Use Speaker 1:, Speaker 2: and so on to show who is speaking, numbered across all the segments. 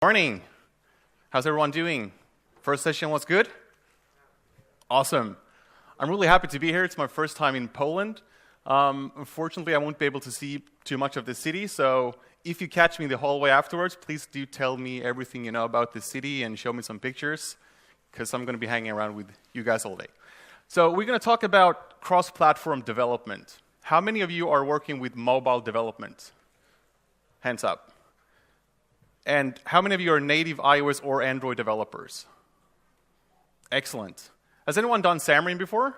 Speaker 1: Morning. How's everyone doing? First session was good? Awesome. I'm really happy to be here. It's my first time in Poland. Unfortunately, I won't be able to see too much of the city, so if you catch me in the hallway afterwards, please do tell me everything you know about the city and show me some pictures, because I'm going to be hanging around with you guys all day. So we're going to talk about cross-platform development. How many of you are working with mobile development? Hands up. And how many of you are native iOS or Android developers? Excellent. Has anyone done Xamarin before? A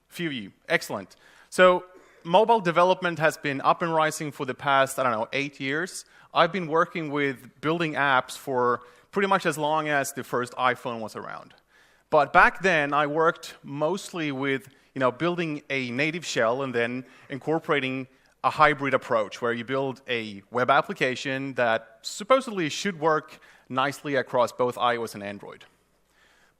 Speaker 1: few of you. Excellent. So mobile development has been up and rising for the past, 8 years. I've been working with building apps for pretty much as long as the first iPhone was around. But back then, I worked mostly with building a native shell and then incorporating a hybrid approach where you build a web application that supposedly should work nicely across both iOS and Android.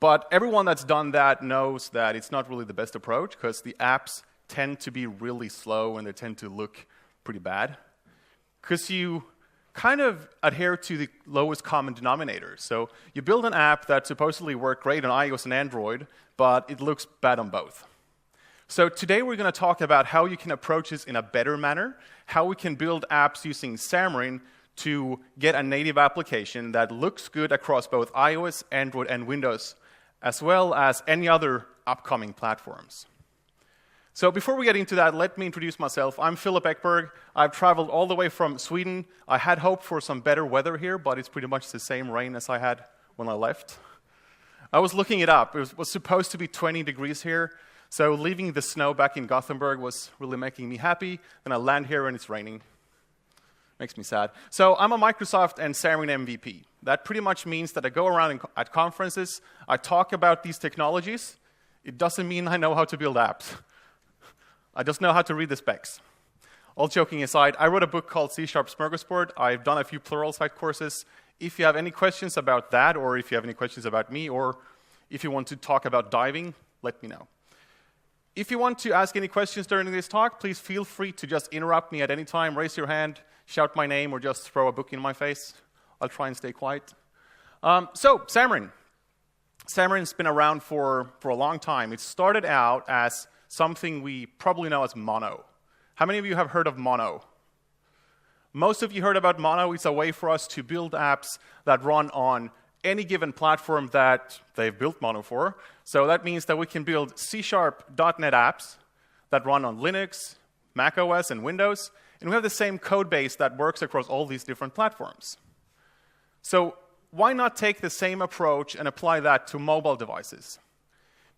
Speaker 1: But everyone that's done that knows that it's not really the best approach because the apps tend to be really slow and they tend to look pretty bad because you kind of adhere to the lowest common denominator. So you build an app that supposedly works great on iOS and Android, but it looks bad on both. So today we're going to talk about how you can approach this in a better manner, how we can build apps using Xamarin to get a native application that looks good across both iOS, Android, and Windows, as well as any other upcoming platforms. So before we get into that, let me introduce myself. I'm Filip Ekberg. I've traveled all the way from Sweden. I had hoped for some better weather here, but it's pretty much the same rain as I had when I left. I was looking it up. It was supposed to be 20 degrees here. So leaving the snow back in Gothenburg was really making me happy. Then I land here and it's raining. Makes me sad. So I'm a Microsoft and Xamarin MVP. That pretty much means that I go around at conferences, I talk about these technologies. It doesn't mean I know how to build apps. I just know how to read the specs. All joking aside, I wrote a book called C# Smorgasbord. I've done a few Pluralsight courses. If you have any questions about that, or if you have any questions about me, or if you want to talk about diving, let me know. If you want to ask any questions during this talk, please feel free to just interrupt me at any time, raise your hand, shout my name, or just throw a book in my face. I'll try and stay quiet. So, Xamarin. Xamarin's been around for a long time. It started out as something we probably know as Mono. How many of you have heard of Mono? Most of you heard about Mono. It's a way for us to build apps that run on any given platform that they've built Mono for. So that means that we can build C# .NET apps that run on Linux, Mac OS, and Windows, and we have the same code base that works across all these different platforms. So why not take the same approach and apply that to mobile devices?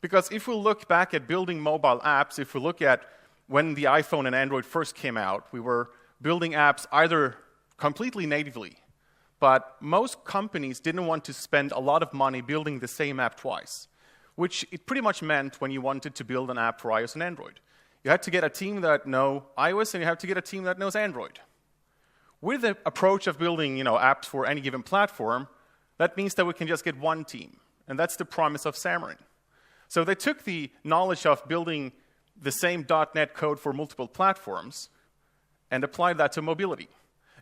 Speaker 1: Because if we look back at building mobile apps, if we look at when the iPhone and Android first came out, we were building apps either completely natively, but most companies didn't want to spend a lot of money building the same app twice, which it pretty much meant when you wanted to build an app for iOS and Android. You had to get a team that knows iOS, and you have to get a team that knows Android. With the approach of building apps for any given platform, that means that we can just get one team, and that's the promise of Xamarin. So they took the knowledge of building the same .NET code for multiple platforms and applied that to mobility.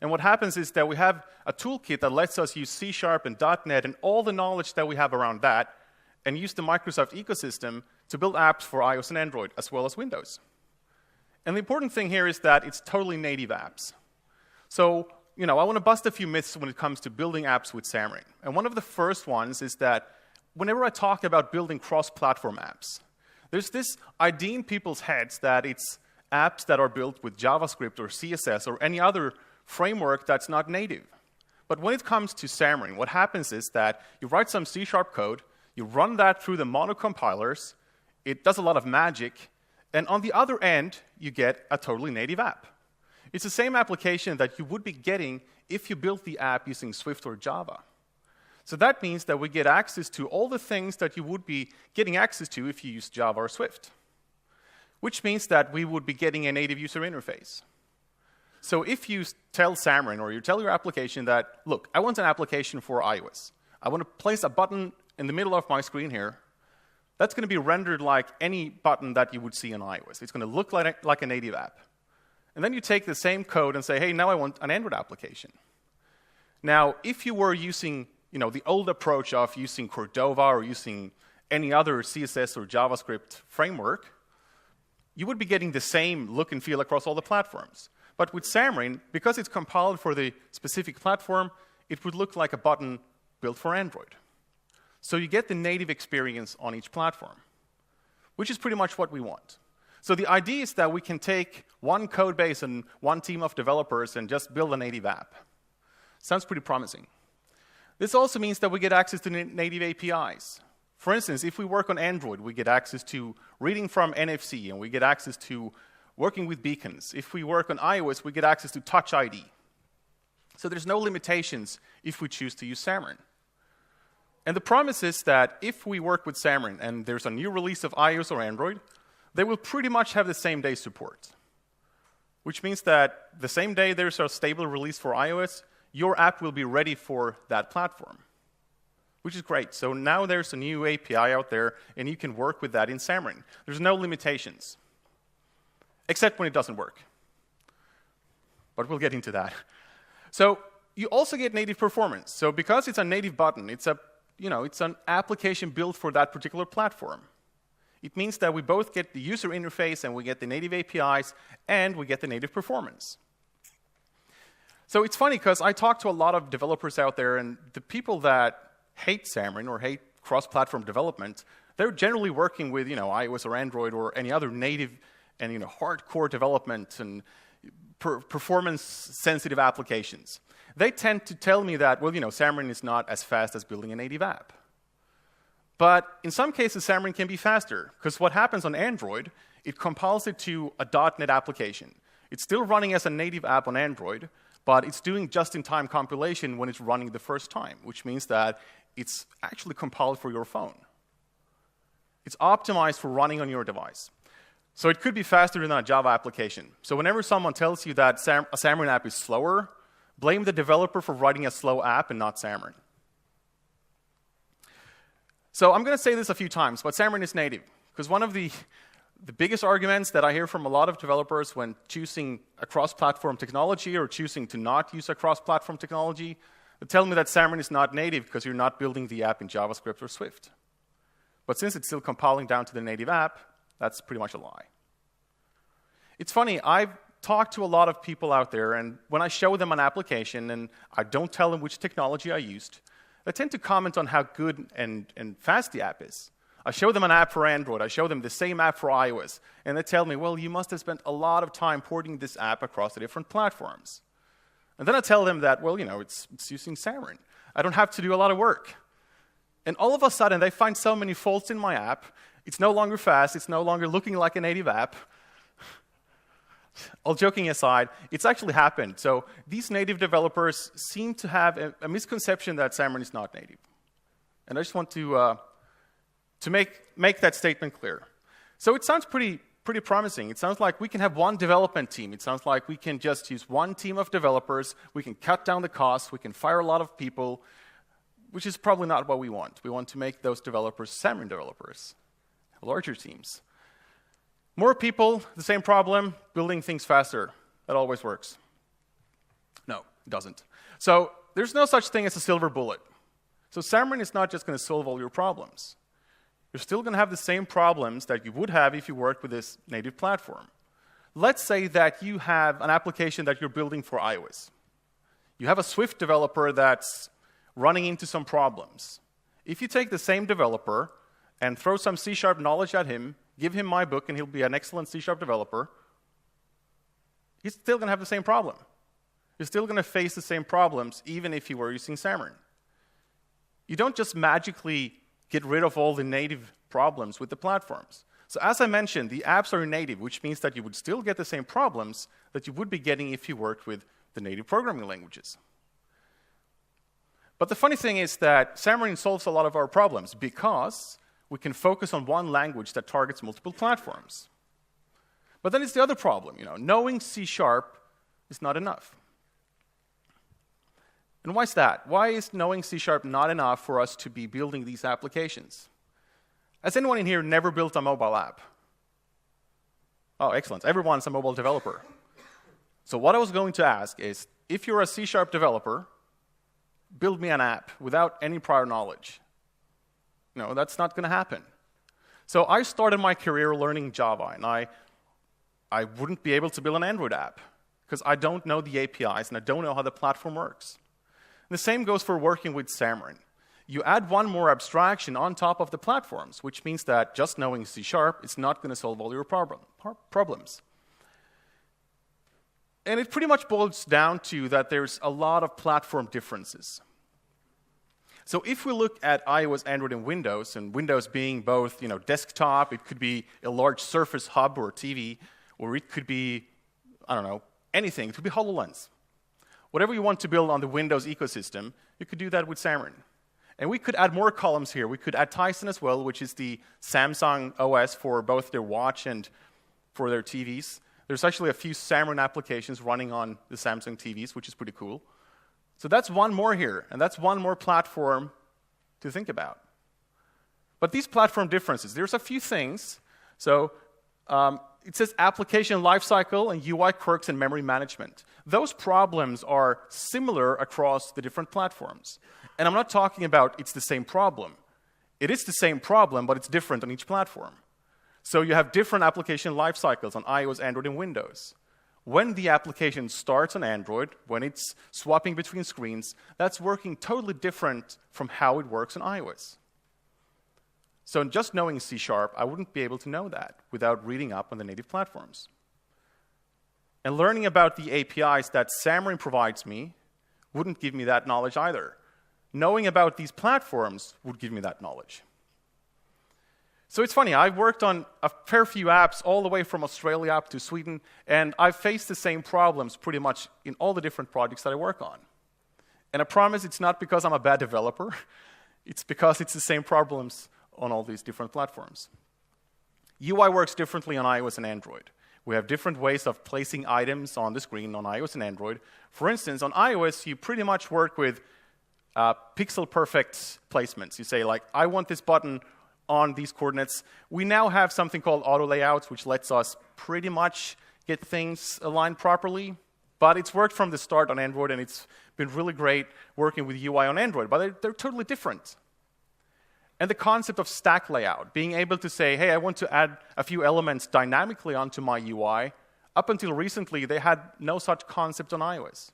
Speaker 1: And what happens is that we have a toolkit that lets us use C# and .NET and all the knowledge that we have around that and use the Microsoft ecosystem to build apps for iOS and Android, as well as Windows. And the important thing here is that it's totally native apps. So, I want to bust a few myths when it comes to building apps with Xamarin. And one of the first ones is that whenever I talk about building cross-platform apps, there's this idea in people's heads that it's apps that are built with JavaScript or CSS or any other framework that's not native. But when it comes to Xamarin, what happens is that you write some C# code, you run that through the Mono compilers, it does a lot of magic, and on the other end, you get a totally native app. It's the same application that you would be getting if you built the app using Swift or Java. So that means that we get access to all the things that you would be getting access to if you use Java or Swift, which means that we would be getting a native user interface. So if you tell Xamarin, or you tell your application that, look, I want an application for iOS. I want to place a button in the middle of my screen here. That's going to be rendered like any button that you would see on iOS. It's going to look like a native app. And then you take the same code and say, hey, now I want an Android application. Now, if you were using the old approach of using Cordova or using any other CSS or JavaScript framework, you would be getting the same look and feel across all the platforms. But with Xamarin, because it's compiled for the specific platform, it would look like a button built for Android. So you get the native experience on each platform, which is pretty much what we want. So the idea is that we can take one code base and one team of developers and just build a native app. Sounds pretty promising. This also means that we get access to native APIs. For instance, if we work on Android, we get access to reading from NFC, and we get access to working with beacons. If we work on iOS, we get access to Touch ID. So there's no limitations if we choose to use Xamarin. And the promise is that if we work with Xamarin and there's a new release of iOS or Android, they will pretty much have the same day support. Which means that the same day there's a stable release for iOS, your app will be ready for that platform, which is great. So now there's a new API out there, and you can work with that in Xamarin. There's no limitations, except when it doesn't work. But we'll get into that. So you also get native performance. So because it's a native button, it's an application built for that particular platform. It means that we both get the user interface, and we get the native APIs, and we get the native performance. So it's funny because I talk to a lot of developers out there, and the people that hate Xamarin or hate cross-platform development, they're generally working with iOS or Android or any other native and hardcore development and performance-sensitive applications. They tend to tell me that, Xamarin is not as fast as building a native app. But in some cases, Xamarin can be faster, because what happens on Android, it compiles it to a .NET application. It's still running as a native app on Android, but it's doing just-in-time compilation when it's running the first time, which means that it's actually compiled for your phone. It's optimized for running on your device. So it could be faster than a Java application. So whenever someone tells you that a Xamarin app is slower, blame the developer for writing a slow app and not Xamarin. So I'm going to say this a few times, but Xamarin is native, because one of the biggest arguments that I hear from a lot of developers when choosing a cross-platform technology or choosing to not use a cross-platform technology, they tell me that Xamarin is not native because you're not building the app in JavaScript or Swift. But since it's still compiling down to the native app, that's pretty much a lie. It's funny, I've talked to a lot of people out there, and when I show them an application and I don't tell them which technology I used, they tend to comment on how good and fast the app is. I show them an app for Android, I show them the same app for iOS, and they tell me, well, you must have spent a lot of time porting this app across the different platforms. And then I tell them that, well, it's using Xamarin. I don't have to do a lot of work. And all of a sudden, they find so many faults in my app. It's no longer fast. It's no longer looking like a native app. All joking aside, it's actually happened. So these native developers seem to have a misconception that Xamarin is not native. And I just want to make that statement clear. So it sounds pretty promising. It sounds like we can have one development team. It sounds like we can just use one team of developers. We can cut down the costs. We can fire a lot of people, which is probably not what we want. We want to make those developers Xamarin developers, larger teams. More people, the same problem, building things faster. That always works. No, it doesn't. So there's no such thing as a silver bullet. So Xamarin is not just going to solve all your problems. You're still going to have the same problems that you would have if you worked with this native platform. Let's say that you have an application that you're building for iOS. You have a Swift developer that's running into some problems. If you take the same developer and throw some C# knowledge at him, give him my book, and he'll be an excellent C# developer, he's still going to have the same problem. You're still going to face the same problems, even if you were using Xamarin. You don't just magically get rid of all the native problems with the platforms. So as I mentioned, the apps are native, which means that you would still get the same problems that you would be getting if you worked with the native programming languages. But the funny thing is that Xamarin solves a lot of our problems because we can focus on one language that targets multiple platforms. But then it's the other problem. Knowing C# is not enough. And why is that? Why is knowing C# not enough for us to be building these applications? Has anyone in here never built a mobile app? Oh, excellent. Everyone's a mobile developer. So what I was going to ask is, if you're a C# developer, build me an app without any prior knowledge. No, that's not going to happen. So I started my career learning Java, and I wouldn't be able to build an Android app because I don't know the APIs and I don't know how the platform works. And the same goes for working with Xamarin. You add one more abstraction on top of the platforms, which means that just knowing C# is not going to solve all your problems. And it pretty much boils down to that there's a lot of platform differences. So if we look at iOS, Android, and Windows being both, desktop, it could be a large Surface Hub or TV, or it could be, I don't know, anything. It could be HoloLens. Whatever you want to build on the Windows ecosystem, you could do that with Xamarin. And we could add more columns here. We could add Tizen as well, which is the Samsung OS for both their watch and for their TVs. There's actually a few Xamarin applications running on the Samsung TVs, which is pretty cool. So that's one more here, and that's one more platform to think about. But these platform differences, there's a few things. So it says application lifecycle and UI quirks and memory management. Those problems are similar across the different platforms. And I'm not talking about it's the same problem. It is the same problem, but it's different on each platform. So you have different application lifecycles on iOS, Android, and Windows. When the application starts on Android, when it's swapping between screens, that's working totally different from how it works on iOS. So just knowing C#, I wouldn't be able to know that without reading up on the native platforms. And learning about the APIs that Xamarin provides me wouldn't give me that knowledge either. Knowing about these platforms would give me that knowledge. So it's funny, I've worked on a fair few apps all the way from Australia up to Sweden, and I've faced the same problems pretty much in all the different projects that I work on. And I promise it's not because I'm a bad developer, it's because it's the same problems on all these different platforms. UI works differently on iOS and Android. We have different ways of placing items on the screen on iOS and Android. For instance, on iOS, you pretty much work with pixel-perfect placements. You say, like, I want this button on these coordinates. We now have something called auto layouts, which lets us pretty much get things aligned properly. But it's worked from the start on Android, and it's been really great working with UI on Android. But they're totally different. And the concept of stack layout, being able to say, hey, I want to add a few elements dynamically onto my UI, up until recently, they had no such concept on iOS.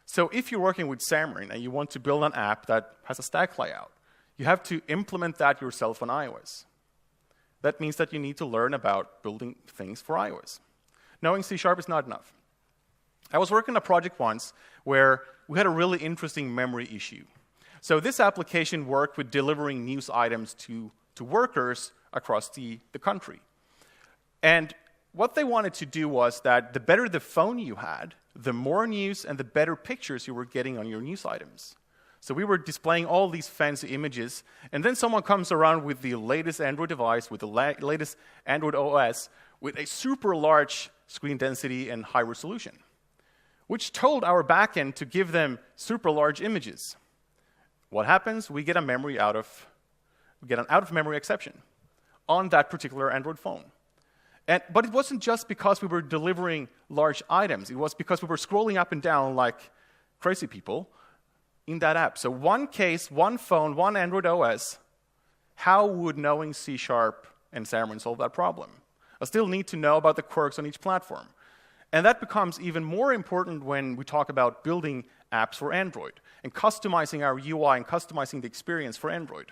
Speaker 1: So if you're working with Xamarin and you want to build an app that has a stack layout, you have to implement that yourself on iOS. That means that you need to learn about building things for iOS. Knowing C# is not enough. I was working on a project once where we had a really interesting memory issue. So this application worked with delivering news items to workers across the country. And what they wanted to do was that the better the phone you had, the more news and the better pictures you were getting on your news items. So we were displaying all these fancy images, and then someone comes around with the latest Android device, with the latest Android OS, with a super large screen density and high resolution, which told our backend to give them super large images. What happens? We get an out of memory exception on that particular Android phone. But it wasn't just because we were delivering large items. It was because we were scrolling up and down like crazy people in that app. So one case, one phone, one Android OS, how would knowing C# and Xamarin solve that problem? I still need to know about the quirks on each platform. And that becomes even more important when we talk about building apps for Android and customizing our UI and customizing the experience for Android.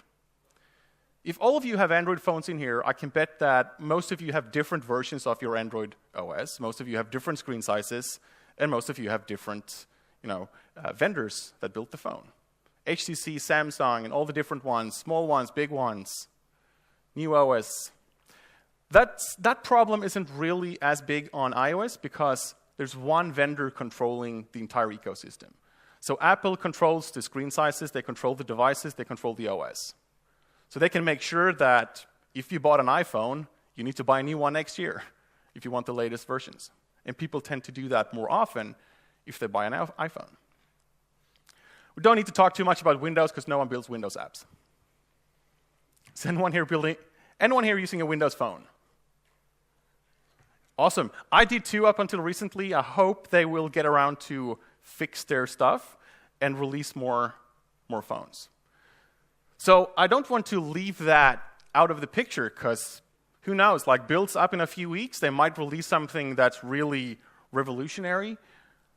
Speaker 1: If all of you have Android phones in here, I can bet that most of you have different versions of your Android OS. Most of you have different screen sizes, and most of you have different vendors that built the phone. HTC, Samsung, and all the different ones, small ones, big ones, new OS. That problem isn't really as big on iOS because there's one vendor controlling the entire ecosystem. So Apple controls the screen sizes, they control the devices, they control the OS. So they can make sure that if you bought an iPhone, you need to buy a new one next year if you want the latest versions. And people tend to do that more often if they buy an iPhone. We don't need to talk too much about Windows because no one builds Windows apps. Is anyone here using a Windows phone? Awesome. I did too up until recently. I hope they will get around to fix their stuff. and release more phones. So I don't want to leave that out of the picture, because who knows, like builds up in a few weeks, they might release something that's really revolutionary.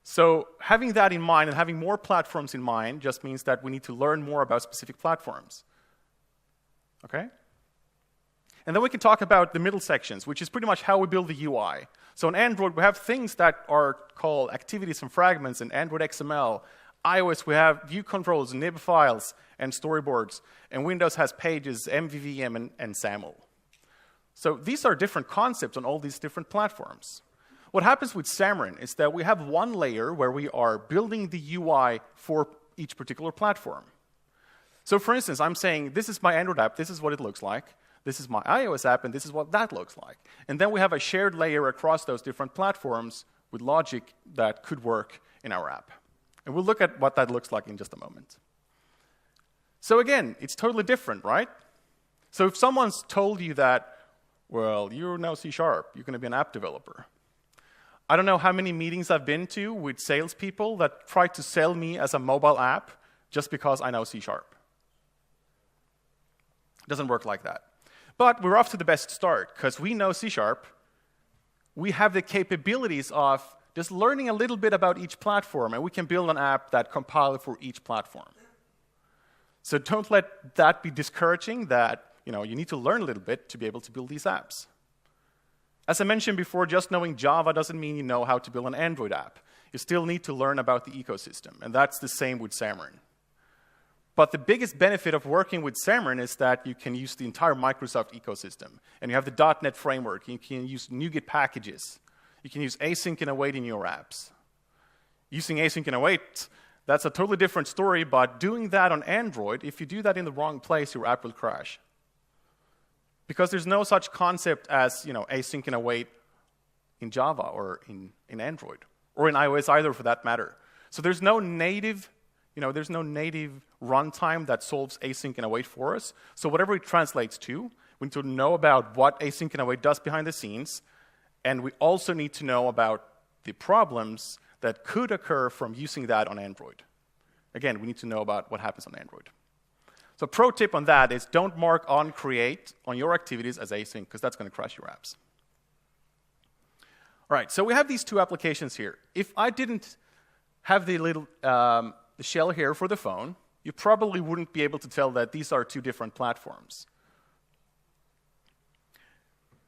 Speaker 1: So having that in mind and having more platforms in mind just means that we need to learn more about specific platforms. Okay? And then we can talk about the middle sections, which is pretty much how we build the UI. So on Android, we have things that are called activities and fragments in Android XML. iOS, we have view controls, nib files, and storyboards. And Windows has pages, MVVM, and SAML. So these are different concepts on all these different platforms. What happens with Xamarin is that we have one layer where we are building the UI for each particular platform. So for instance, I'm saying, this is my Android app, this is what it looks like. This is my iOS app, and this is what that looks like. And then we have a shared layer across those different platforms with logic that could work in our app. And we'll look at what that looks like in just a moment. So again, it's totally different, right? So if someone's told you that, well, you're now C#, you're going to be an app developer. I don't know how many meetings I've been to with salespeople that try to sell me as a mobile app just because I know C#. It doesn't work like that. But we're off to the best start, because we know C#. We have the capabilities of just learning a little bit about each platform, and we can build an app that compiles for each platform. So don't let that be discouraging, that you need to learn a little bit to be able to build these apps. As I mentioned before, just knowing Java doesn't mean you know how to build an Android app. You still need to learn about the ecosystem, and that's the same with Xamarin. But the biggest benefit of working with Xamarin is that you can use the entire Microsoft ecosystem. And you have the .NET framework. You can use NuGet packages. You can use async and await in your apps. Using async and await, that's a totally different story, but doing that on Android, if you do that in the wrong place, your app will crash. Because there's no such concept as async and await in Java or in Android, or in iOS either for that matter. So there's no native runtime that solves async and await for us. So whatever it translates to, we need to know about what async and await does behind the scenes, and we also need to know about the problems that could occur from using that on Android. Again, we need to know about what happens on Android. So pro tip on that is don't mark on create on your activities as async, because that's going to crash your apps. All right, so we have these two applications here. If I didn't have the little the shell here for the phone, you probably wouldn't be able to tell that these are two different platforms.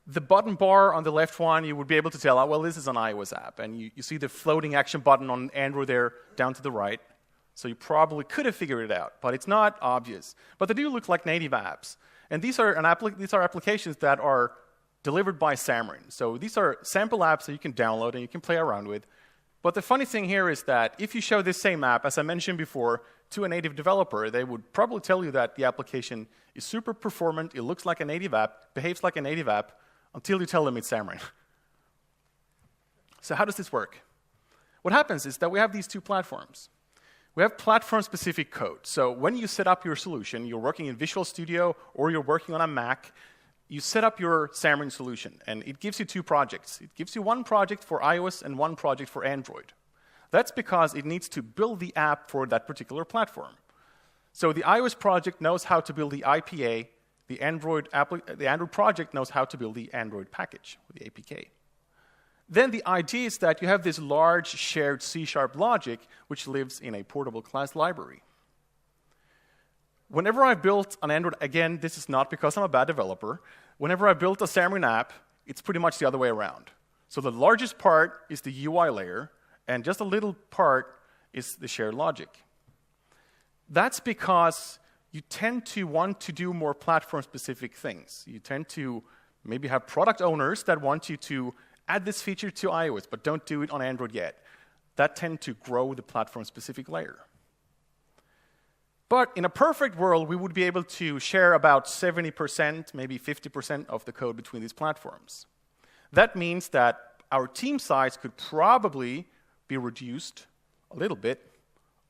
Speaker 1: The button bar on the left one, you would be able to tell, well, this is an iOS app. And you see the floating action button on Android there down to the right. So you probably could have figured it out, but it's not obvious. But they do look like native apps. And these are applications that are delivered by Xamarin. So these are sample apps that you can download and you can play around with. But the funny thing here is that if you show this same app, as I mentioned before, to a native developer, they would probably tell you that the application is super performant, it looks like a native app, behaves like a native app, until you tell them it's Xamarin. So how does this work? What happens is that we have these two platforms. We have platform-specific code. So when you set up your solution, you're working in Visual Studio or you're working on a Mac, you set up your Xamarin solution, and it gives you two projects. It gives you one project for iOS and one project for Android. That's because it needs to build the app for that particular platform. So the iOS project knows how to build the IPA, the Android project knows how to build the Android package, the APK. Then the idea is that you have this large shared C# logic which lives in a portable class library. Whenever I built an Android, again, this is not because I'm a bad developer. Whenever I built a Xamarin app, it's pretty much the other way around. So the largest part is the UI layer, and just a little part is the shared logic. That's because you tend to want to do more platform-specific things. You tend to maybe have product owners that want you to add this feature to iOS, but don't do it on Android yet. That tend to grow the platform-specific layer. But in a perfect world, we would be able to share about 70%, maybe 50% of the code between these platforms. That means that our team size could probably be reduced a little bit,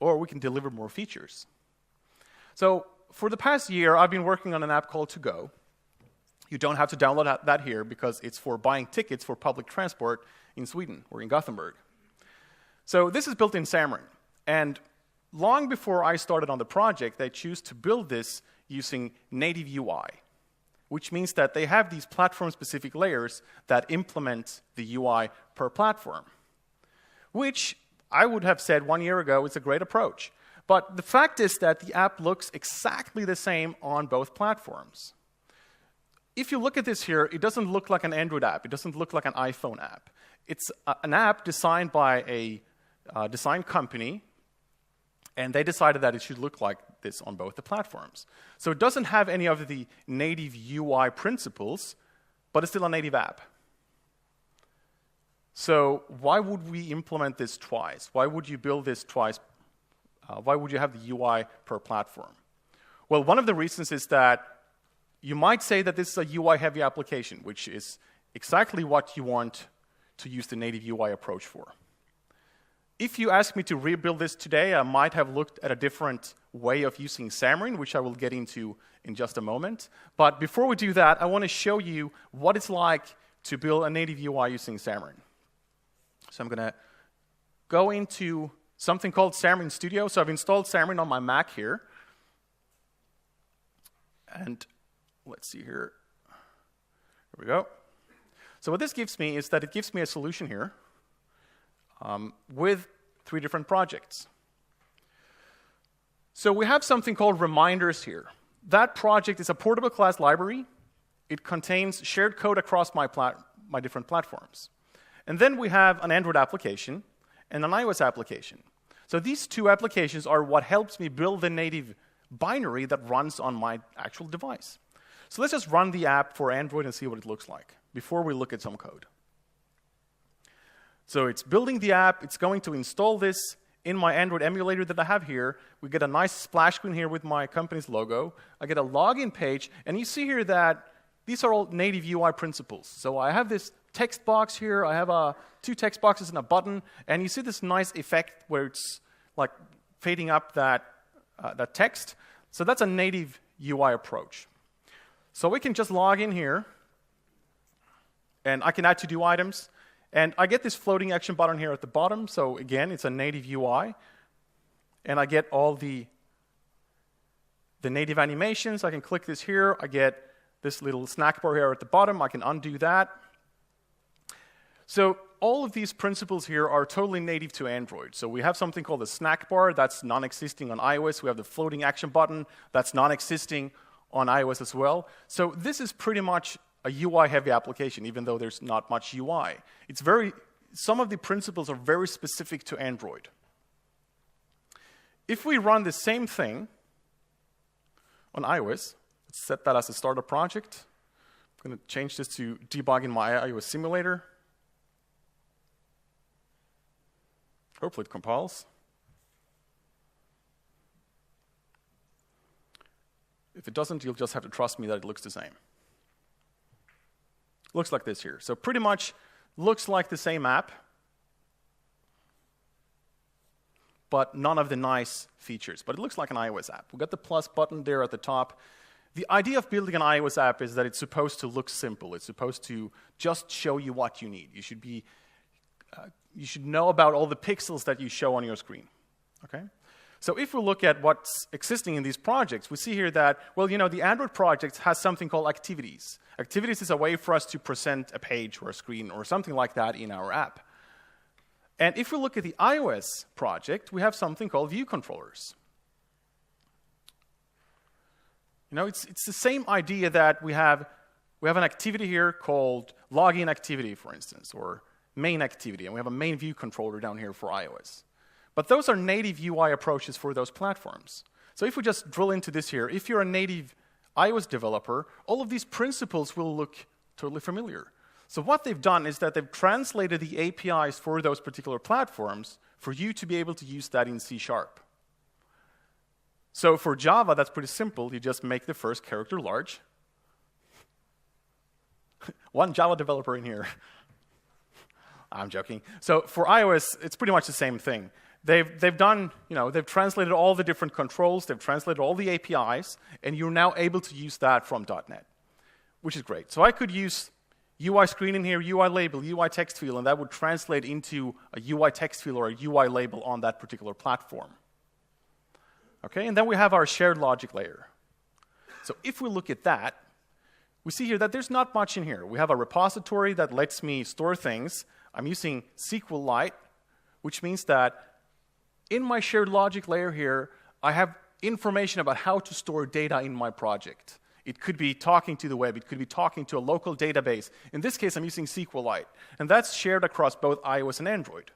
Speaker 1: or we can deliver more features. So for the past year, I've been working on an app called To Go. You don't have to download that here because it's for buying tickets for public transport in Sweden or in Gothenburg. So this is built in Xamarin. And long before I started on the project, they choose to build this using native UI, which means that they have these platform-specific layers that implement the UI per platform, which I would have said 1 year ago is a great approach. But the fact is that the app looks exactly the same on both platforms. If you look at this here, it doesn't look like an Android app. It doesn't look like an iPhone app. It's an app designed by a design company, and they decided that it should look like this on both the platforms. So it doesn't have any of the native UI principles, but it's still a native app. So why would we implement this twice? Why would you build this twice? Why would you have the UI per platform? Well, one of the reasons is that you might say that this is a UI-heavy application, which is exactly what you want to use the native UI approach for. If you ask me to rebuild this today, I might have looked at a different way of using Xamarin, which I will get into in just a moment. But before we do that, I want to show you what it's like to build a native UI using Xamarin. So I'm going to go into something called Xamarin Studio. So I've installed Xamarin on my Mac here. And let's see here. Here we go. So what this gives me is that it gives me a solution here with 3 different projects. So we have something called reminders here. That project is a portable class library. It contains shared code across my different platforms. And then we have an Android application and an iOS application. So these 2 applications are what helps me build the native binary that runs on my actual device. So let's just run the app for Android and see what it looks like before we look at some code. So it's building the app. It's going to install this in my Android emulator that I have here. We get a nice splash screen here with my company's logo. I get a login page, and you see here that these are all native UI principles. So I have this text box here. I have 2 text boxes and a button, and you see this nice effect where it's like fading up that text. So that's a native UI approach. So we can just log in here, and I can add to-do items. And I get this floating action button here at the bottom. So again, it's a native UI. And I get all the native animations. I can click this here. I get this little snack bar here at the bottom. I can undo that. So all of these principles here are totally native to Android. So we have something called the snack bar. That's non-existing on iOS. We have the floating action button. That's non-existing on iOS as well. So this is pretty much a UI-heavy application, even though there's not much UI. Some of the principles are very specific to Android. If we run the same thing on iOS, let's set that as a startup project. I'm going to change this to debugging my iOS simulator. Hopefully it compiles. If it doesn't, you'll just have to trust me that it looks the same. Looks like this here. So pretty much looks like the same app, but none of the nice features. But it looks like an iOS app. We've got the plus button there at the top. The idea of building an iOS app is that it's supposed to look simple. It's supposed to just show you what you need. You should know about all the pixels that you show on your screen. Okay? So if we look at what's existing in these projects, we see here that, well, the Android project has something called activities. Activities is a way for us to present a page or a screen or something like that in our app. And if we look at the iOS project, we have something called view controllers. It's the same idea that we have an activity here called login activity, for instance, or main activity, and we have a main view controller down here for iOS. But those are native UI approaches for those platforms. So if we just drill into this here, if you're a native iOS developer, all of these principles will look totally familiar. So what they've done is that they've translated the APIs for those particular platforms for you to be able to use that in C#. So for Java, that's pretty simple. You just make the first character large. One Java developer in here. I'm joking. So for iOS, it's pretty much the same thing. They've translated all the different controls, they've translated all the APIs, and you're now able to use that from .NET, which is great. So I could use UI screen in here, UI label, UI text field, and that would translate into a UI text field or a UI label on that particular platform. Okay, and then we have our shared logic layer. So if we look at that, we see here that there's not much in here. We have a repository that lets me store things. I'm using SQLite, which means that in my shared logic layer here, I have information about how to store data in my project. It could be talking to the web. It could be talking to a local database. In this case, I'm using SQLite. And that's shared across both iOS and Android.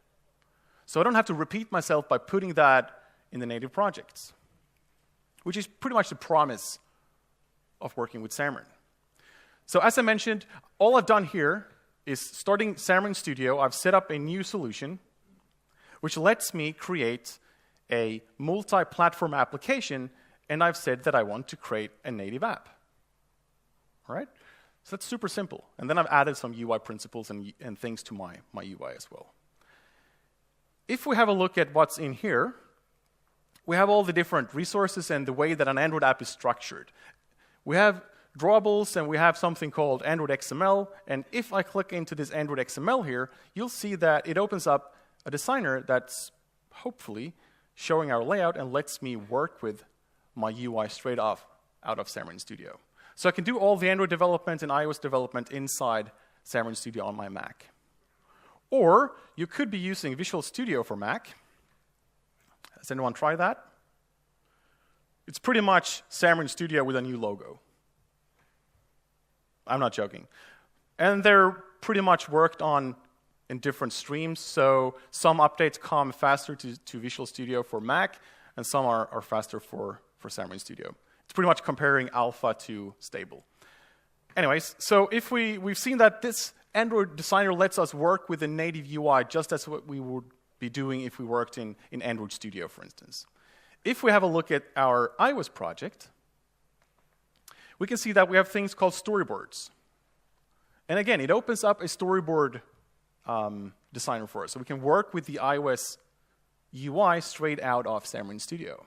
Speaker 1: So I don't have to repeat myself by putting that in the native projects, which is pretty much the promise of working with Xamarin. So as I mentioned, all I've done here is starting Xamarin Studio. I've set up a new solution, which lets me create a multi-platform application, and I've said that I want to create a native app. All right? So that's super simple. And then I've added some UI principles and things to my UI as well. If we have a look at what's in here, we have all the different resources and the way that an Android app is structured. We have drawables, and we have something called Android XML. And if I click into this Android XML here, you'll see that it opens up a designer that's hopefully showing our layout and lets me work with my UI straight out of Xamarin Studio. So I can do all the Android development and iOS development inside Xamarin Studio on my Mac. Or you could be using Visual Studio for Mac. Has anyone tried that? It's pretty much Xamarin Studio with a new logo. I'm not joking. And they're pretty much worked on in different streams, so some updates come faster to Visual Studio for Mac, and some are faster for Xamarin Studio. It's pretty much comparing alpha to stable. Anyways, so if we've seen that this Android designer lets us work with a native UI just as what we would be doing if we worked in Android Studio, for instance. If we have a look at our iOS project, we can see that we have things called storyboards. And again, it opens up a storyboard designer for us. So we can work with the iOS UI straight out of Xamarin Studio.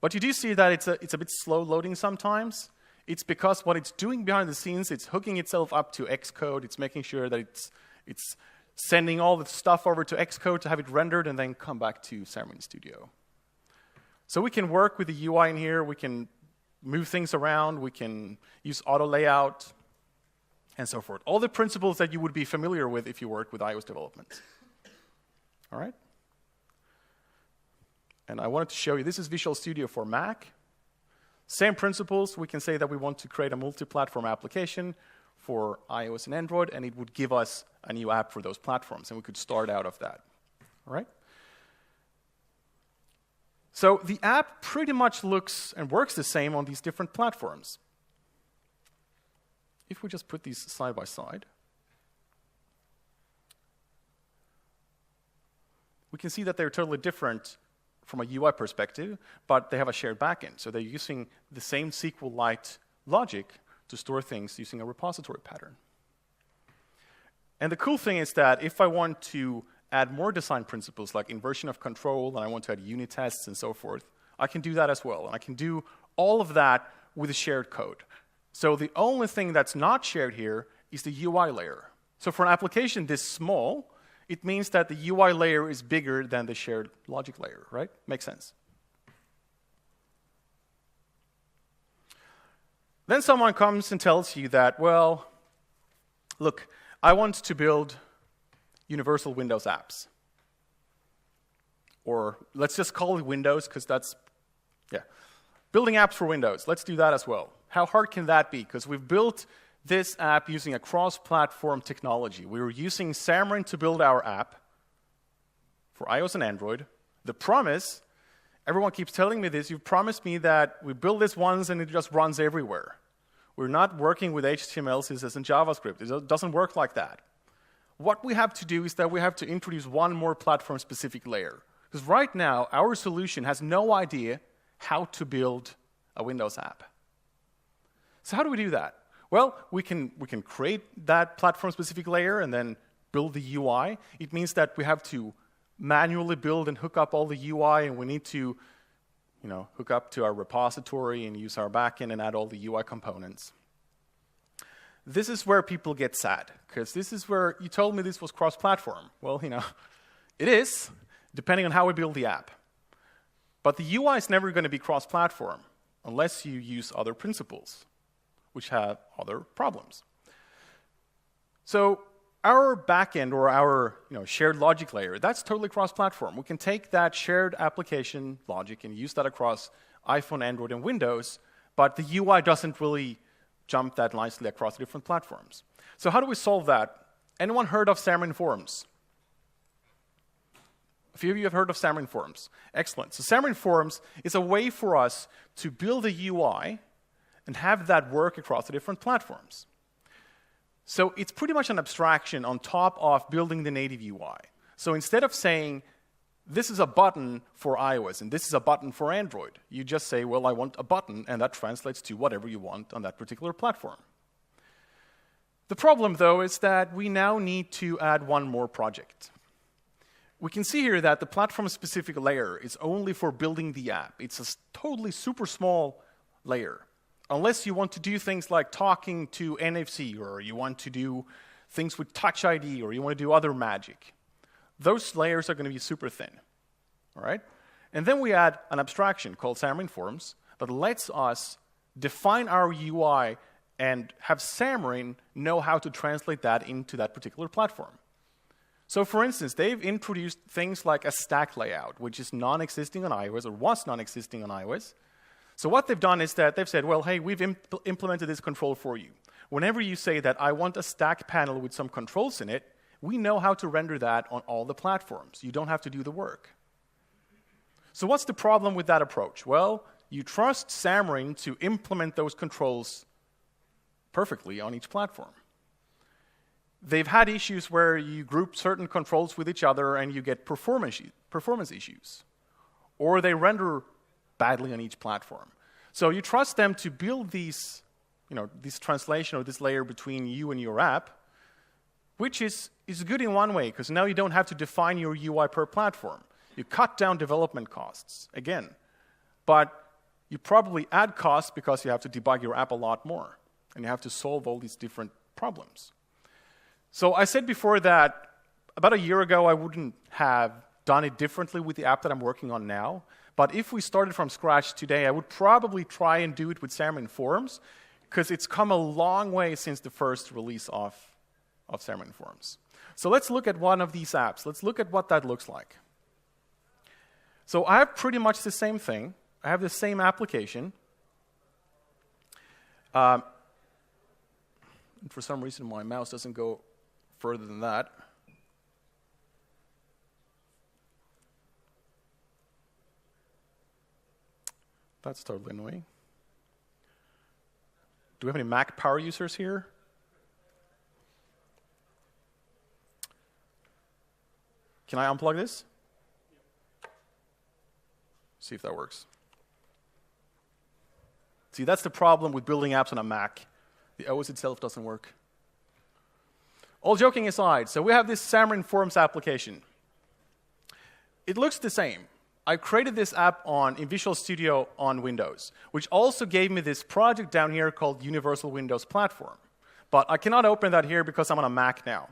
Speaker 1: But you do see that it's a bit slow loading sometimes. It's because what it's doing behind the scenes, it's hooking itself up to Xcode. It's making sure that it's sending all the stuff over to Xcode to have it rendered and then come back to Xamarin Studio. So we can work with the UI in here. We can move things around. We can use auto layout and so forth. All the principles that you would be familiar with if you work with iOS development. All right? And I wanted to show you, this is Visual Studio for Mac. Same principles. We can say that we want to create a multi-platform application for iOS and Android, and it would give us a new app for those platforms, and we could start out of that. All right? So the app pretty much looks and works the same on these different platforms. If we just put these side by side, we can see that they're totally different from a UI perspective, but they have a shared backend. So they're using the same SQLite logic to store things using a repository pattern. And the cool thing is that if I want to add more design principles like inversion of control, and I want to add unit tests and so forth, I can do that as well. And I can do all of that with a shared code. So the only thing that's not shared here is the UI layer. So for an application this small, it means that the UI layer is bigger than the shared logic layer, right? Makes sense. Then someone comes and tells you that, well, look, I want to build universal Windows apps. Or let's just call it Windows, because that's, building apps for Windows. Let's do that as well. How hard can that be? Because we've built this app using a cross-platform technology. We were using Xamarin to build our app for iOS and Android. The promise, everyone keeps telling me this, you've promised me that we build this once and it just runs everywhere. We're not working with HTML, CSS, and JavaScript. It doesn't work like that. What we have to do is that we have to introduce one more platform-specific layer. Because right now, our solution has no idea how to build a Windows app. So how do we do that? Well, we can create that platform-specific layer and then build the UI. It means that we have to manually build and hook up all the UI, and we need to hook up to our repository and use our backend and add all the UI components. This is where people get sad, because this is where you told me this was cross-platform. Well, it is, depending on how we build the app. But the UI is never going to be cross-platform unless you use other principles, which have other problems. So our backend or our shared logic layer, that's totally cross-platform. We can take that shared application logic and use that across iPhone, Android, and Windows, but the UI doesn't really jump that nicely across different platforms. So how do we solve that? Anyone heard of Xamarin Forms? A few of you have heard of Xamarin Forms. Excellent. So Xamarin Forms is a way for us to build a UI and have that work across the different platforms. So it's pretty much an abstraction on top of building the native UI. So instead of saying, this is a button for iOS and this is a button for Android, you just say, well, I want a button, and that translates to whatever you want on that particular platform. The problem, though, is that we now need to add one more project. We can see here that the platform-specific layer is only for building the app. It's a totally super small layer. Unless you want to do things like talking to NFC, or you want to do things with Touch ID, or you want to do other magic. Those layers are going to be super thin. All right? And then we add an abstraction called Xamarin Forms that lets us define our UI and have Xamarin know how to translate that into that particular platform. So for instance, they've introduced things like a stack layout, which is non-existing on iOS, or was non-existing on iOS. So what they've done is that they've said, well, hey, we've implemented this control for you. Whenever you say that I want a stack panel with some controls in it, we know how to render that on all the platforms. You don't have to do the work. So what's the problem with that approach? Well, you trust Xamarin to implement those controls perfectly on each platform. They've had issues where you group certain controls with each other and you get performance issues. Or they render badly on each platform. So you trust them to build this translation or this layer between you and your app, which is good in one way, because now you don't have to define your UI per platform. You cut down development costs, again. But you probably add costs because you have to debug your app a lot more, and you have to solve all these different problems. So I said before that about a year ago I wouldn't have done it differently with the app that I'm working on now. But if we started from scratch today, I would probably try and do it with Xamarin Forms, because it's come a long way since the first release of Xamarin Forms. So let's look at one of these apps. Let's look at what that looks like. So I have pretty much the same thing. I have the same application. For some reason, my mouse doesn't go further than that. That's totally annoying. Do we have any Mac power users here? Can I unplug this? See if that works. See, that's the problem with building apps on a Mac. The OS itself doesn't work. All joking aside, so we have this Xamarin Forms application. It looks the same. I created this app in Visual Studio on Windows, which also gave me this project down here called Universal Windows Platform. But I cannot open that here because I'm on a Mac now.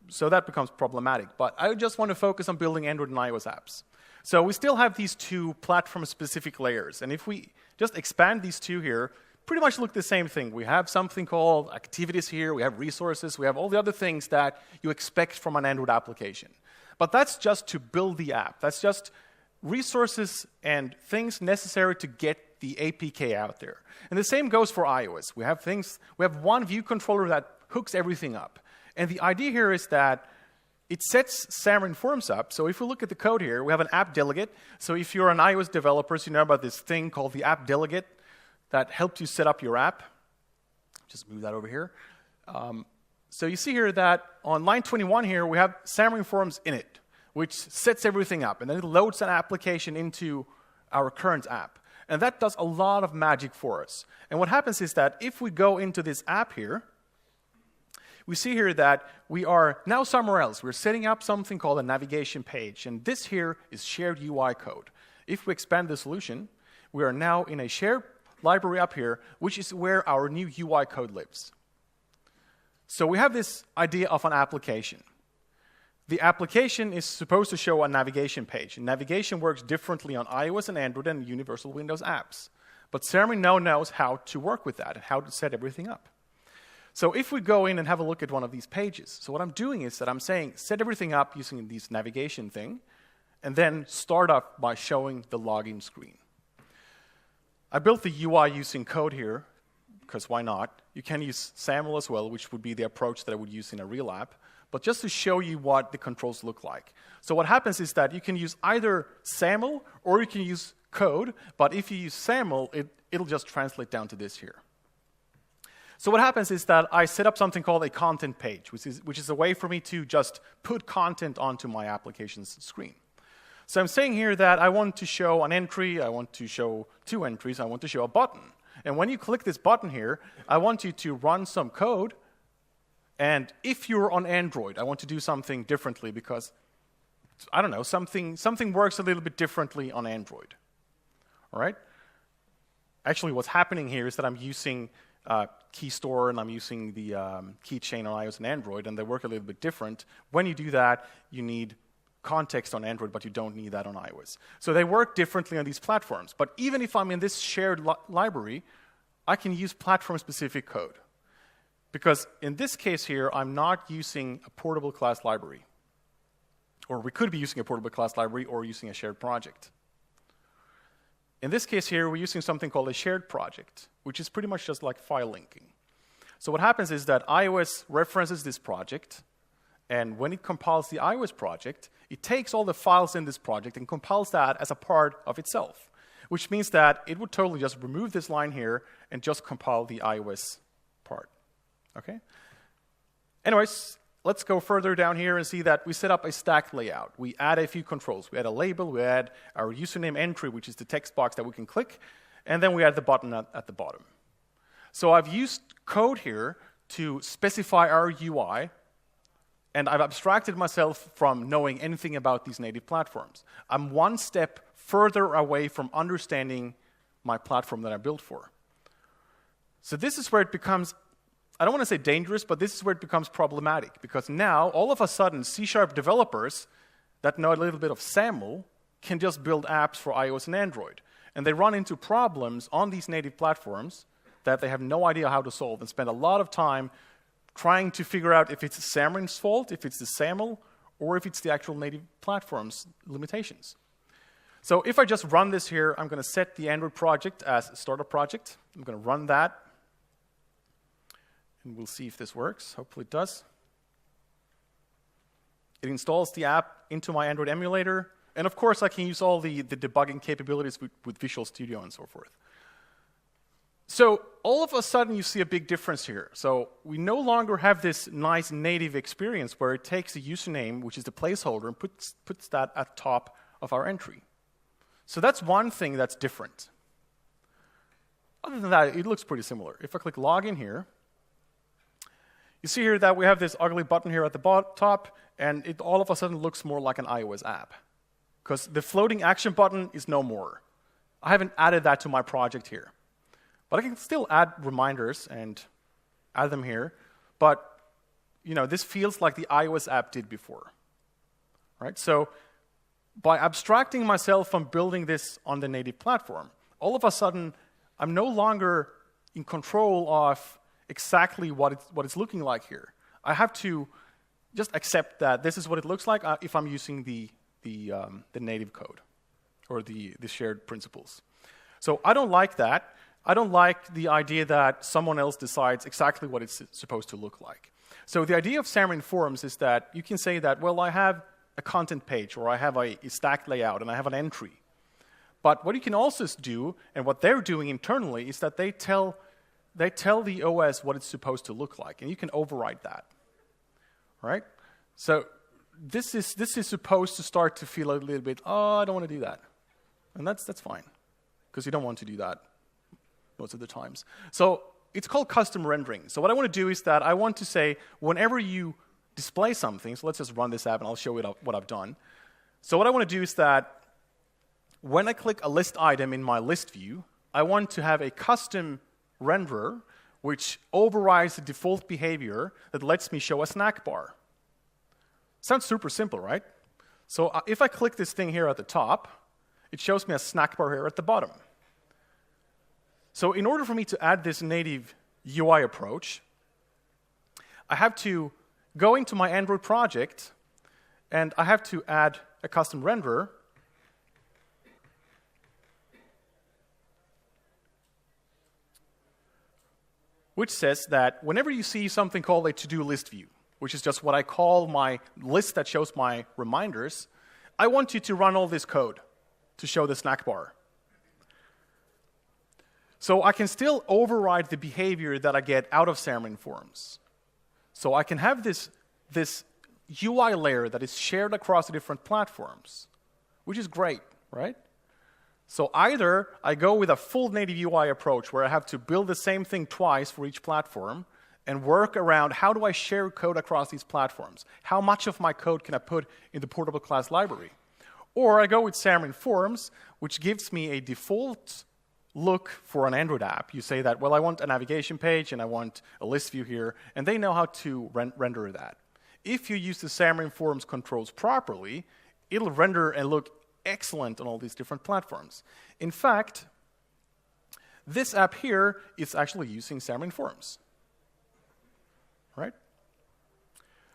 Speaker 1: So that becomes problematic. But I just want to focus on building Android and iOS apps. So we still have these two platform-specific layers. And if we just expand these two here, pretty much look the same thing. We have something called activities here. We have resources. We have all the other things that you expect from an Android application. But that's just to build the app. That's just resources and things necessary to get the APK out there. And the same goes for iOS. We have one view controller that hooks everything up. And the idea here is that it sets Xamarin Forms up. So if we look at the code here, we have an app delegate. So if you're an iOS developer, so you know about this thing called the app delegate that helps you set up your app. Just move that over here. So you see here that on line 21 here, we have Xamarin Forms in it, which sets everything up. And then it loads an application into our current app. And that does a lot of magic for us. And what happens is that if we go into this app here, we see here that we are now somewhere else. We're setting up something called a navigation page. And this here is shared UI code. If we expand the solution, we are now in a shared library up here, which is where our new UI code lives. So we have this idea of an application. the application is supposed to show a navigation page. And navigation works differently on iOS and Android and universal Windows apps. But Xamarin now knows how to work with that and how to set everything up. So if we go in and have a look at one of these pages, so what I'm doing is that I'm saying set everything up using this navigation thing, and then start up by showing the login screen. I built the UI using code here, because why not? You can use SAML as well, which would be the approach that I would use in a real app, but just to show you what the controls look like. So what happens is that you can use either SAML or you can use code, but if you use SAML, it'll just translate down to this here. So what happens is that I set up something called a content page, which is a way for me to just put content onto my application's screen. So I'm saying here that I want to show an entry, I want to show 2 entries, I want to show a button. And when you click this button here, I want you to run some code. And if you're on Android, I want to do something differently because, I don't know, something works a little bit differently on Android. All right? Actually, what's happening here is that I'm using key store and I'm using the keychain on iOS and Android, and they work a little bit different. When you do that, you need context on Android, but you don't need that on iOS. So they work differently on these platforms. But even if I'm in this shared library, I can use platform-specific code. Because in this case here, I'm not using a portable class library. Or we could be using a portable class library or using a shared project. In this case here, we're using something called a shared project, which is pretty much just like file linking. So what happens is that iOS references this project, and when it compiles the iOS project, it takes all the files in this project and compiles that as a part of itself, which means that it would totally just remove this line here and just compile the iOS part. Okay? Anyways, let's go further down here and see that we set up a stack layout. We add a few controls. We add a label, we add our username entry, which is the text box that we can click, and then we add the button at the bottom. So I've used code here to specify our UI, and I've abstracted myself from knowing anything about these native platforms. I'm one step further away from understanding my platform that I built for. So this is where it becomes, I don't want to say dangerous, but this is where it becomes problematic, because now, all of a sudden, C# developers that know a little bit of SAML can just build apps for iOS and Android. And they run into problems on these native platforms that they have no idea how to solve and spend a lot of time trying to figure out if it's Xamarin's fault, if it's the SAML, or if it's the actual native platform's limitations. So if I just run this here, I'm going to set the Android project as a startup project. I'm going to run that. And we'll see if this works. Hopefully it does. It installs the app into my Android emulator. And of course, I can use all the debugging capabilities with Visual Studio and so forth. So all of a sudden, you see a big difference here. So we no longer have this nice native experience where it takes the username, which is the placeholder, and puts that at the top of our entry. So that's one thing that's different. Other than that, it looks pretty similar. If I click Login here, you see here that we have this ugly button here at the top, and it all of a sudden looks more like an iOS app. Because the floating action button is no more. I haven't added that to my project here. But I can still add reminders and add them here. But this feels like the iOS app did before. Right? So by abstracting myself from building this on the native platform, all of a sudden, I'm no longer in control of exactly what it's looking like here. I have to just accept that this is what it looks like if I'm using the native code or the shared principles. So I don't like that. I don't like the idea that someone else decides exactly what it's supposed to look like. So the idea of Xamarin Forms is that you can say that, well, I have a content page, or I have a stack layout, and I have an entry. But what you can also do, and what they're doing internally, is that they tell the OS what it's supposed to look like, and you can override that. Right? So this is supposed to start to feel a little bit, I don't want to do that. And that's fine, because you don't want to do that most of the times. So it's called custom rendering. So what I want to do is that I want to say, whenever you display something, so let's just run this app and I'll show you what I've done. So what I want to do is that when I click a list item in my list view, I want to have a custom renderer which overrides the default behavior that lets me show a snack bar. Sounds super simple, right? So if I click this thing here at the top, it shows me a snack bar here at the bottom. So in order for me to add this native UI approach, I have to go into my Android project, and I have to add a custom renderer. Which says that whenever you see something called a to-do list view, which is just what I call my list that shows my reminders, I want you to run all this code to show the snack bar. So I can still override the behavior that I get out of Xamarin Forms. So I can have this UI layer that is shared across the different platforms, which is great, right? So either I go with a full native UI approach where I have to build the same thing twice for each platform and work around how do I share code across these platforms? How much of my code can I put in the portable class library? Or I go with Xamarin Forms, which gives me a default look for an Android app. You say that, well, I want a navigation page and I want a list view here, and they know how to render that. If you use the Xamarin Forms controls properly, it'll render and look excellent on all these different platforms. In fact, this app here is actually using Xamarin Forms, right?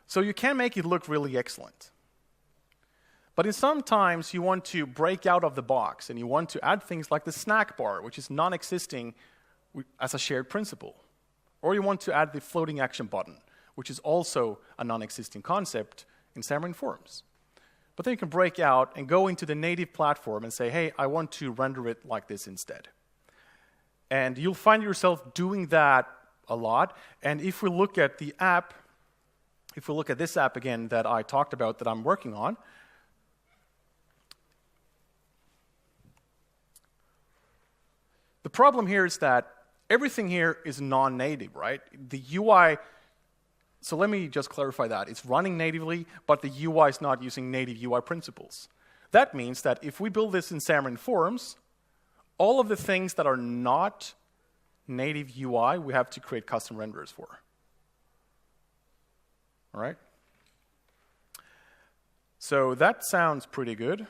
Speaker 1: So you can make it look really excellent. But sometimes you want to break out of the box and you want to add things like the snack bar, which is non-existing as a shared principle. Or you want to add the floating action button, which is also a non-existing concept in Xamarin Forms. But then you can break out and go into the native platform and say, hey, I want to render it like this instead. And you'll find yourself doing that a lot. And if we look at the app, if we look at this app again that I talked about that I'm working on, the problem here is that everything here is non-native, right? The UI, so let me just clarify that. It's running natively, but the UI is not using native UI principles. That means that if we build this in Xamarin Forms, all of the things that are not native UI, we have to create custom renderers for. All right? So that sounds pretty good.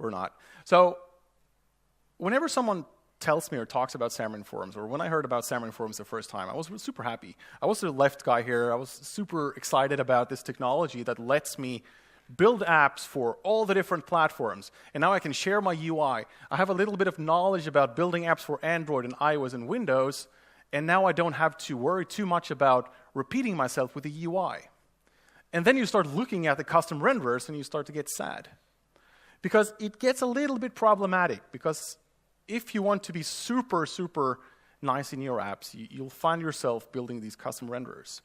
Speaker 1: Or not. So whenever someone tells me or talks about Xamarin Forms, or when I heard about Xamarin Forms the first time, I was super happy. I was the left guy here. I was super excited about this technology that lets me build apps for all the different platforms. And now I can share my UI. I have a little bit of knowledge about building apps for Android and iOS and Windows, and now I don't have to worry too much about repeating myself with the UI. And then you start looking at the custom renderers and you start to get sad. Because it gets a little bit problematic, because if you want to be super, super nice in your apps, you'll find yourself building these custom renderers.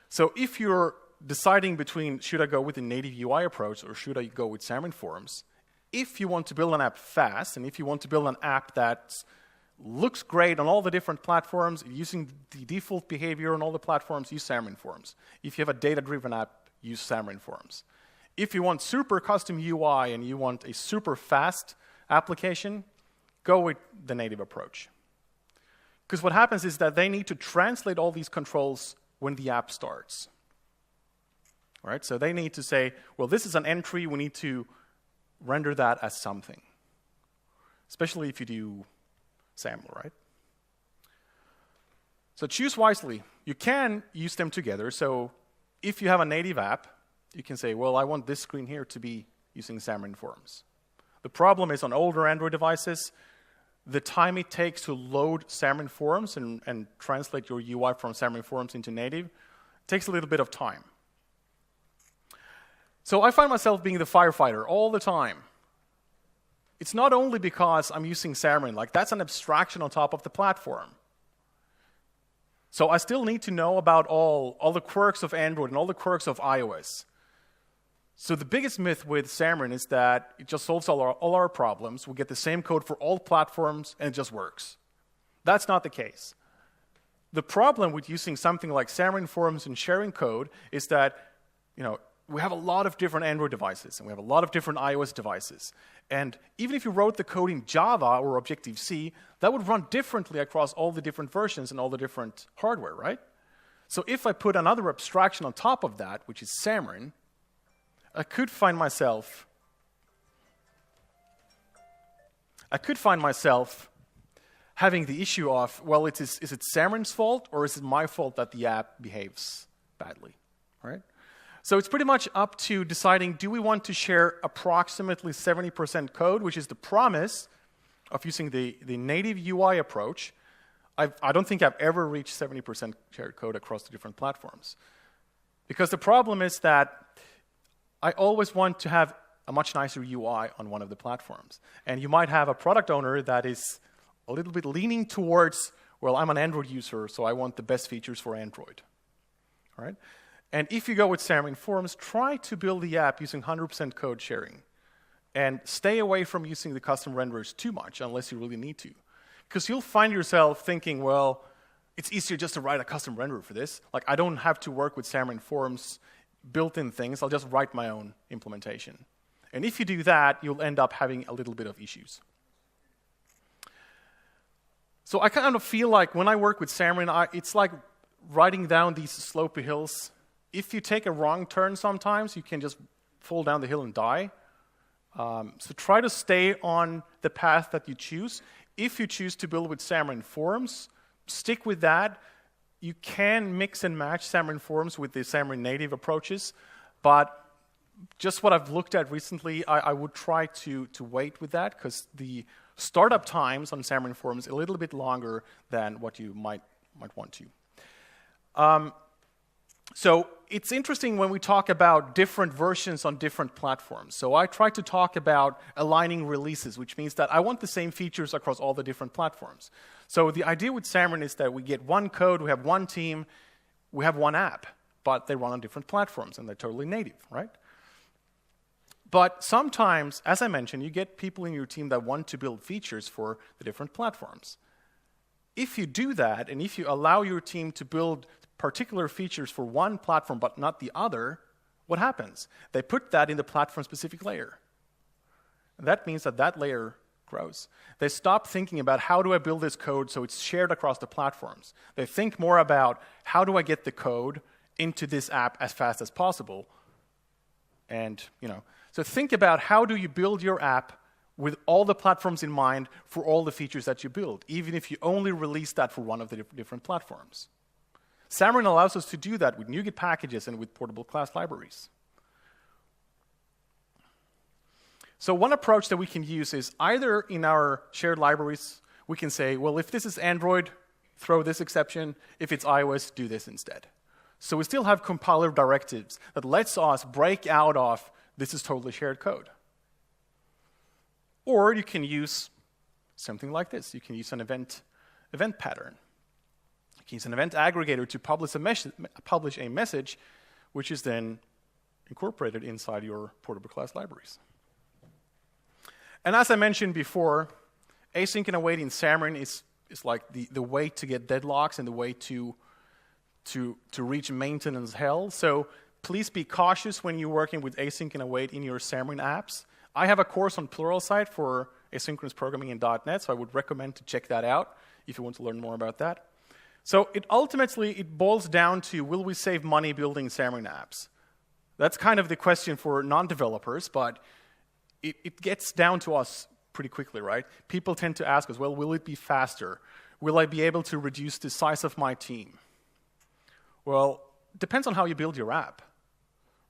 Speaker 1: So if you're deciding between should I go with the native UI approach or should I go with Xamarin Forms, if you want to build an app fast and if you want to build an app that looks great on all the different platforms, using the default behavior on all the platforms, use Xamarin Forms. If you have a data-driven app, use Xamarin Forms. If you want super custom UI and you want a super fast application, go with the native approach. Because what happens is that they need to translate all these controls when the app starts. All right? So they need to say, well, this is an entry, we need to render that as something. Especially if you do SAML, right? So choose wisely. You can use them together. So if you have a native app, you can say, well, I want this screen here to be using Xamarin Forms. The problem is on older Android devices, the time it takes to load Xamarin Forms and translate your UI from Xamarin Forms into native takes a little bit of time. So I find myself being the firefighter all the time. It's not only because I'm using Xamarin, like that's an abstraction on top of the platform. So I still need to know about all the quirks of Android and all the quirks of iOS. So the biggest myth with Xamarin is that it just solves all our problems. We get the same code for all platforms, and it just works. That's not the case. The problem with using something like Xamarin Forms and sharing code is that, we have a lot of different Android devices, and we have a lot of different iOS devices. And even if you wrote the code in Java or Objective-C, that would run differently across all the different versions and all the different hardware, right? So if I put another abstraction on top of that, which is Xamarin, I could find myself having the issue of, well, is it Xamarin's fault or is it my fault that the app behaves badly, right? So it's pretty much up to deciding, do we want to share approximately 70% code, which is the promise of using the native UI approach. I don't think I've ever reached 70% shared code across the different platforms. Because the problem is that I always want to have a much nicer UI on one of the platforms. And you might have a product owner that is a little bit leaning towards, well, I'm an Android user, so I want the best features for Android. All right? And if you go with Xamarin Forms, try to build the app using 100% code sharing. And stay away from using the custom renderers too much unless you really need to. Because you'll find yourself thinking, well, it's easier just to write a custom renderer for this. Like, I don't have to work with Xamarin Forms built-in things. I'll just write my own implementation. And if you do that, you'll end up having a little bit of issues. So I kind of feel like when I work with Xamarin, it's like riding down these slopey hills. If you take a wrong turn sometimes, you can just fall down the hill and die. So try to stay on the path that you choose. If you choose to build with Xamarin Forms, stick with that. You can mix and match Xamarin Forms with the Xamarin native approaches, but just what I've looked at recently, I would try to wait with that because the startup times on Xamarin Forms are a little bit longer than what you might want to. So it's interesting when we talk about different versions on different platforms. So I try to talk about aligning releases, which means that I want the same features across all the different platforms. So the idea with Xamarin is that we get one code, we have one team, we have one app, but they run on different platforms and they're totally native, right? But sometimes, as I mentioned, you get people in your team that want to build features for the different platforms. If you do that, and if you allow your team to build particular features for one platform but not the other, what happens? They put that in the platform-specific layer. And that means that that layer grows. They stop thinking about how do I build this code so it's shared across the platforms. They think more about how do I get the code into this app as fast as possible. And, so think about how do you build your app with all the platforms in mind for all the features that you build, even if you only release that for one of the different platforms. Xamarin allows us to do that with NuGet packages and with portable class libraries. So one approach that we can use is either in our shared libraries, we can say, well, if this is Android, throw this exception. If it's iOS, do this instead. So we still have compiler directives that lets us break out of this is totally shared code. Or you can use something like this. You can use an event pattern. You can use an event aggregator to publish a message, which is then incorporated inside your portable class libraries. And as I mentioned before, async and await in Xamarin is like the way to get deadlocks and the way to reach maintenance hell. So please be cautious when you're working with async and await in your Xamarin apps. I have a course on Pluralsight for asynchronous programming in .NET, so I would recommend to check that out if you want to learn more about that. So ultimately, it boils down to, will we save money building Xamarin apps? That's kind of the question for non-developers, but it gets down to us pretty quickly, right? People tend to ask us, well, will it be faster? Will I be able to reduce the size of my team? Well, it depends on how you build your app,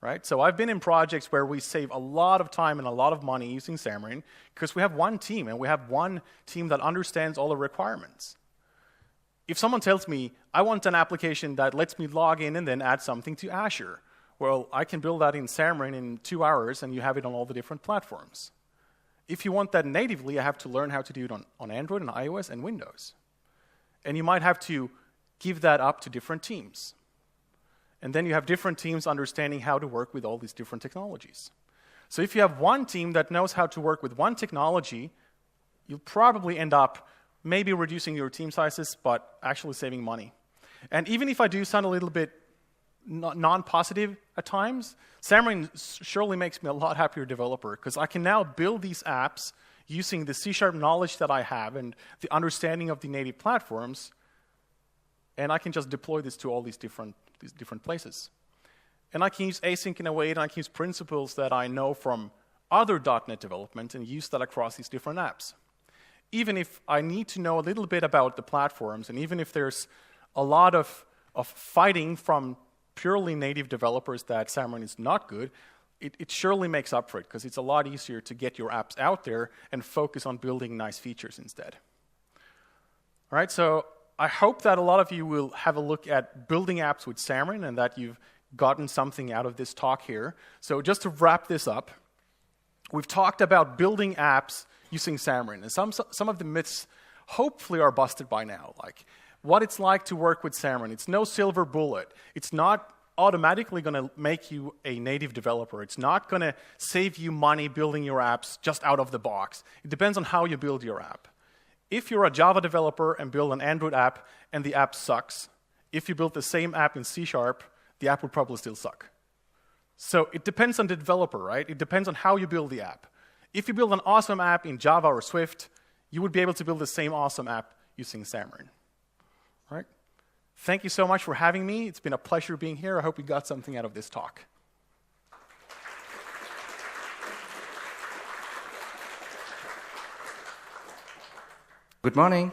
Speaker 1: right? So I've been in projects where we save a lot of time and a lot of money using Xamarin because we have one team, and we have one team that understands all the requirements. If someone tells me, I want an application that lets me log in and then add something to Azure, well, I can build that in Xamarin in 2 hours, and you have it on all the different platforms. If you want that natively, I have to learn how to do it on Android and iOS and Windows. And you might have to give that up to different teams. And then you have different teams understanding how to work with all these different technologies. So if you have one team that knows how to work with one technology, you'll probably end up maybe reducing your team sizes, but actually saving money. And even if I do sound a little bit non-positive at times, Xamarin surely makes me a lot happier developer because I can now build these apps using the C# knowledge that I have and the understanding of the native platforms and I can just deploy this to all these different places. And I can use async in a way, and I can use principles that I know from other .NET development and use that across these different apps. Even if I need to know a little bit about the platforms, and even if there's a lot of fighting from purely native developers that Xamarin is not good, it surely makes up for it, because it's a lot easier to get your apps out there and focus on building nice features instead. All right, so I hope that a lot of you will have a look at building apps with Xamarin and that you've gotten something out of this talk here. So just to wrap this up, we've talked about building apps using Xamarin, and some of the myths hopefully are busted by now, like what it's like to work with Xamarin. It's no silver bullet. It's not automatically going to make you a native developer. It's not going to save you money building your apps just out of the box. It depends on how you build your app. If you're a Java developer and build an Android app and the app sucks, if you build the same app in C#, the app would probably still suck. So it depends on the developer, right? It depends on how you build the app. If you build an awesome app in Java or Swift, you would be able to build the same awesome app using Xamarin. All right? Thank you so much for having me. It's been a pleasure being here. I hope you got something out of this talk.
Speaker 2: Good morning.